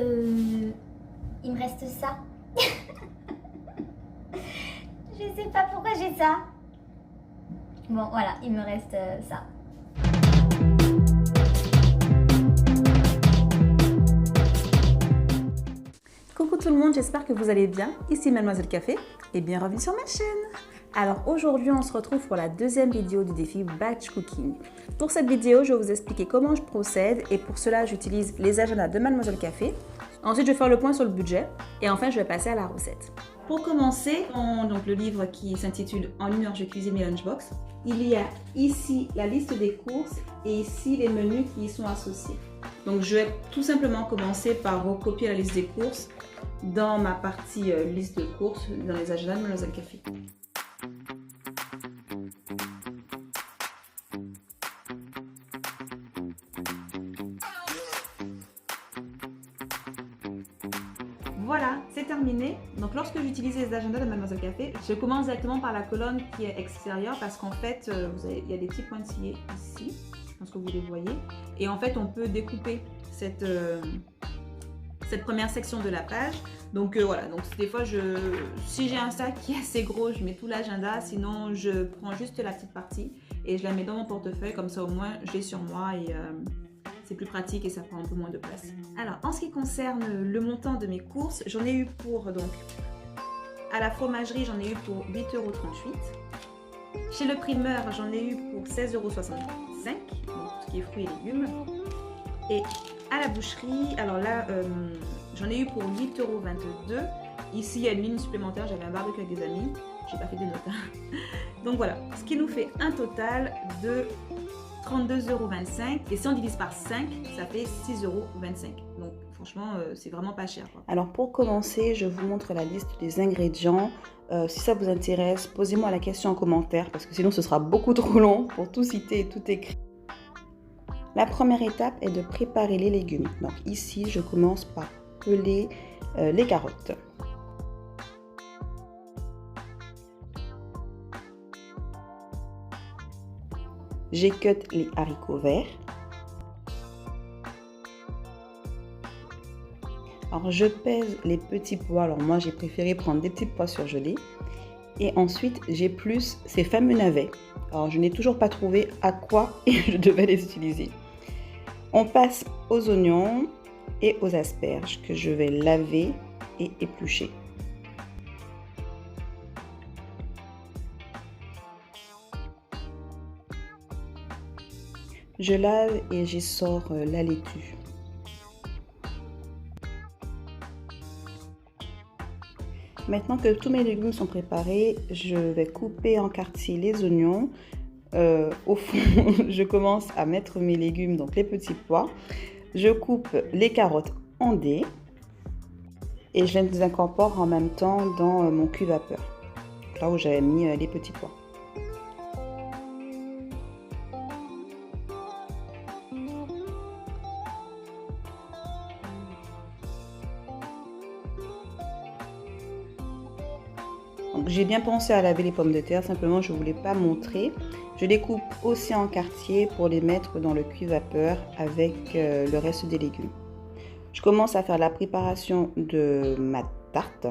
Il me reste ça. Je sais pas pourquoi j'ai ça. Bon, voilà, il me reste ça. Coucou tout le monde, j'espère que vous allez bien. Ici Mademoiselle Café et bienvenue sur ma chaîne. Alors aujourd'hui, on se retrouve pour la deuxième vidéo du défi Batch Cooking. Pour cette vidéo, je vais vous expliquer comment je procède et pour cela, j'utilise les agendas de Mademoiselle Café. Ensuite, je vais faire le point sur le budget et enfin, je vais passer à la recette. Pour commencer, donc le livre qui s'intitule En une heure, je cuisine mes lunchbox. Il y a ici la liste des courses et ici les menus qui y sont associés. Donc je vais tout simplement commencer par recopier la liste des courses dans ma partie liste de courses dans les agendas de Mademoiselle Café. Voilà, c'est terminé. Donc lorsque j'utilise les agendas de Mademoiselle Café, je commence directement par la colonne qui est extérieure parce qu'en fait, il y a des petits pointillés ici. Je pense que vous les voyez. Et en fait, on peut découper cette première section de la page. Donc voilà, donc des fois, si j'ai un sac qui est assez gros, je mets tout l'agenda. Sinon, je prends juste la petite partie et je la mets dans mon portefeuille. Comme ça, au moins, je l'ai sur moi et c'est plus pratique et ça prend un peu moins de place. Alors, en ce qui concerne le montant de mes courses, j'en ai eu pour, donc, à la fromagerie, j'en ai eu pour 8,38 €. Chez le primeur, j'en ai eu pour 16,65 €, donc tout ce qui est fruits et légumes. Et à la boucherie, alors là, j'en ai eu pour 8,22 €. Ici, il y a une ligne supplémentaire, j'avais un barbecue avec des amis, j'ai pas fait des notes. Donc voilà, ce qui nous fait un total de 32,25 € et si on divise par 5, ça fait 6,25 €. Donc franchement, c'est vraiment pas cher, quoi. Alors pour commencer, je vous montre la liste des ingrédients. Si ça vous intéresse, posez-moi la question en commentaire parce que sinon ce sera beaucoup trop long pour tout citer et tout écrire. La première étape est de préparer les légumes. Donc ici, je commence par peler les carottes. J'écoute les haricots verts. Alors je pèse les petits pois. Alors moi j'ai préféré prendre des petits pois surgelés. Et ensuite j'épluche ces fameux navets. Alors je n'ai toujours pas trouvé à quoi je devais les utiliser. On passe aux oignons et aux asperges que je vais laver et éplucher. Je lave et j'y sors la laitue. Maintenant que tous mes légumes sont préparés, je vais couper en quartiers les oignons. Au fond, je commence à mettre mes légumes, donc les petits pois. Je coupe les carottes en dés et je les incorpore en même temps dans mon cuve-vapeur, là où j'avais mis les petits pois. J'ai bien pensé à laver les pommes de terre, simplement je ne voulais pas montrer. Je les coupe aussi en quartiers pour les mettre dans le cuve-vapeur avec le reste des légumes. Je commence à faire la préparation de ma tarte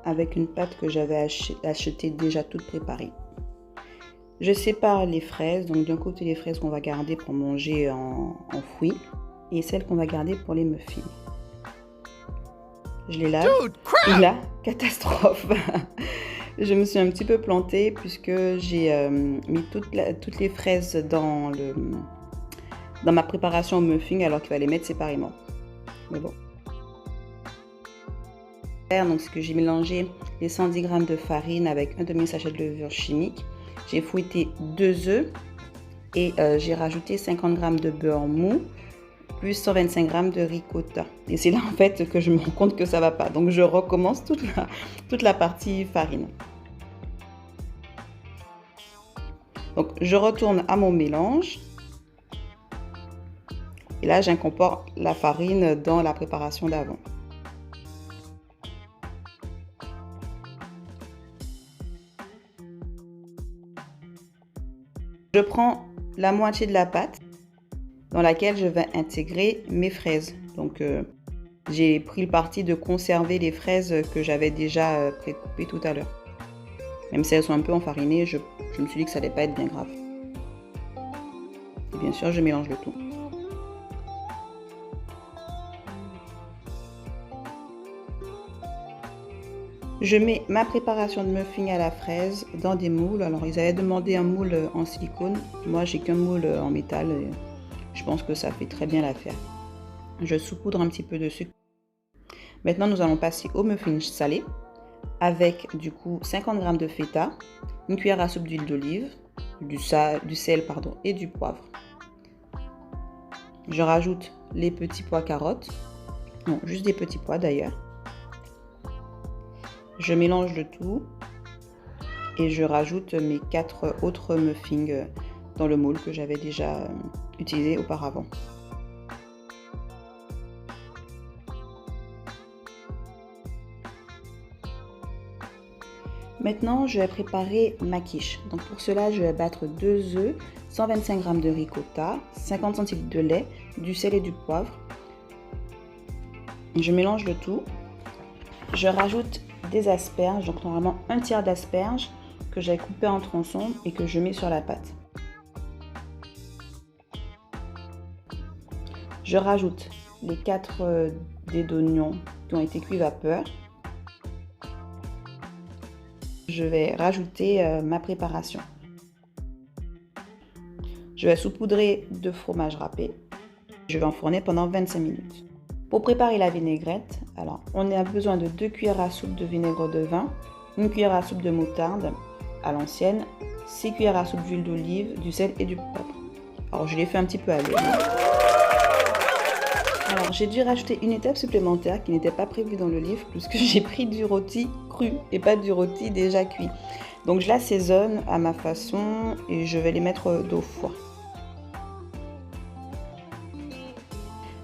avec une pâte que j'avais achetée déjà toute préparée. Je sépare les fraises, donc d'un côté les fraises qu'on va garder pour manger en fruits et celles qu'on va garder pour les muffins. Je les lave. Et là, catastrophe. Je me suis un petit peu plantée puisque j'ai mis toutes les fraises dans ma préparation au muffin alors qu'il fallait les mettre séparément. Mais bon. Donc, c'est que j'ai mélangé les 110 g de farine avec un demi-sachet de levure chimique. J'ai fouetté 2 œufs et j'ai rajouté 50 g de beurre mou plus 125 g de ricotta. Et c'est là en fait que je me rends compte que ça va pas. Donc je recommence toute la partie farine. Donc je retourne à mon mélange. Et là j'incorpore la farine dans la préparation d'avant. Je prends la moitié de la pâte dans laquelle je vais intégrer mes fraises. Donc j'ai pris le parti de conserver les fraises que j'avais déjà pré-coupées tout à l'heure. Même si elles sont un peu enfarinées, je me suis dit que ça n'allait pas être bien grave. Et bien sûr, je mélange le tout. Je mets ma préparation de muffins à la fraise dans des moules. Alors, ils avaient demandé un moule en silicone. Moi, j'ai qu'un moule en métal. Et je pense que ça fait très bien l'affaire. Je saupoudre un petit peu de sucre. Maintenant, nous allons passer au muffin salé avec du coup 50 g de feta, une cuillère à soupe d'huile d'olive, du sel et du poivre. Je rajoute les petits pois carottes. Non, juste des petits pois d'ailleurs. Je mélange le tout et je rajoute mes 4 autres muffins dans le moule que j'avais déjà utilisé auparavant. Maintenant, je vais préparer ma quiche. Donc pour cela, je vais battre 2 œufs, 125 g de ricotta, 50 centilitres de lait, du sel et du poivre. Je mélange le tout. Je rajoute des asperges, donc normalement un tiers d'asperges que j'ai coupé en tronçons et que je mets sur la pâte. Je rajoute les 4 dés d'oignons qui ont été cuits vapeur. Je vais rajouter ma préparation. Je vais saupoudrer de fromage râpé. Je vais enfourner pendant 25 minutes. Pour préparer la vinaigrette, alors on a besoin de 2 cuillères à soupe de vinaigre de vin, 1 cuillère à soupe de moutarde à l'ancienne, 6 cuillères à soupe d'huile d'olive, du sel et du poivre. Alors je l'ai fait un petit peu aller. Alors j'ai dû rajouter une étape supplémentaire qui n'était pas prévue dans le livre puisque j'ai pris du rôti cru et pas du rôti déjà cuit. Donc je l'assaisonne à ma façon et je vais les mettre au four.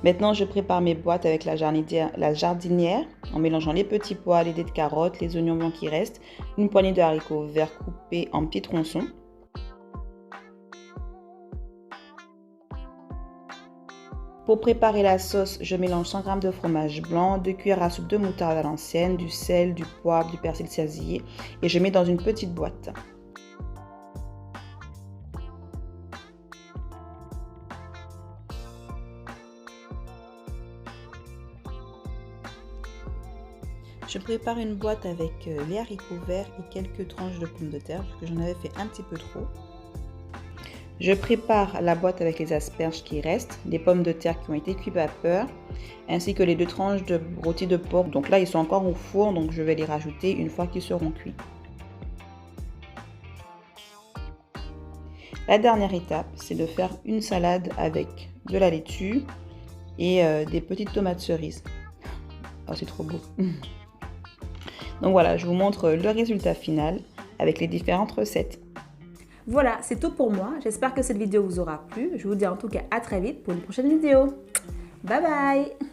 Maintenant, je prépare mes boîtes avec la jardinière en mélangeant les petits pois, les dés de carottes, les oignons blancs qui restent, une poignée de haricots verts coupés en petits tronçons. Pour préparer la sauce, je mélange 100 g de fromage blanc, 2 cuillères à soupe de moutarde à l'ancienne, du sel, du poivre, du persil saisillé et je mets dans une petite boîte. Je prépare une boîte avec les haricots verts et quelques tranches de pommes de terre parce que j'en avais fait un petit peu trop. Je prépare la boîte avec les asperges qui restent, les pommes de terre qui ont été cuites vapeur, ainsi que les 2 tranches de rôti de porc. Donc là, ils sont encore au four, donc je vais les rajouter une fois qu'ils seront cuits. La dernière étape, c'est de faire une salade avec de la laitue et des petites tomates cerises. Oh, c'est trop beau. Donc voilà, je vous montre le résultat final avec les différentes recettes. Voilà, c'est tout pour moi. J'espère que cette vidéo vous aura plu. Je vous dis en tout cas à très vite pour une prochaine vidéo. Bye bye!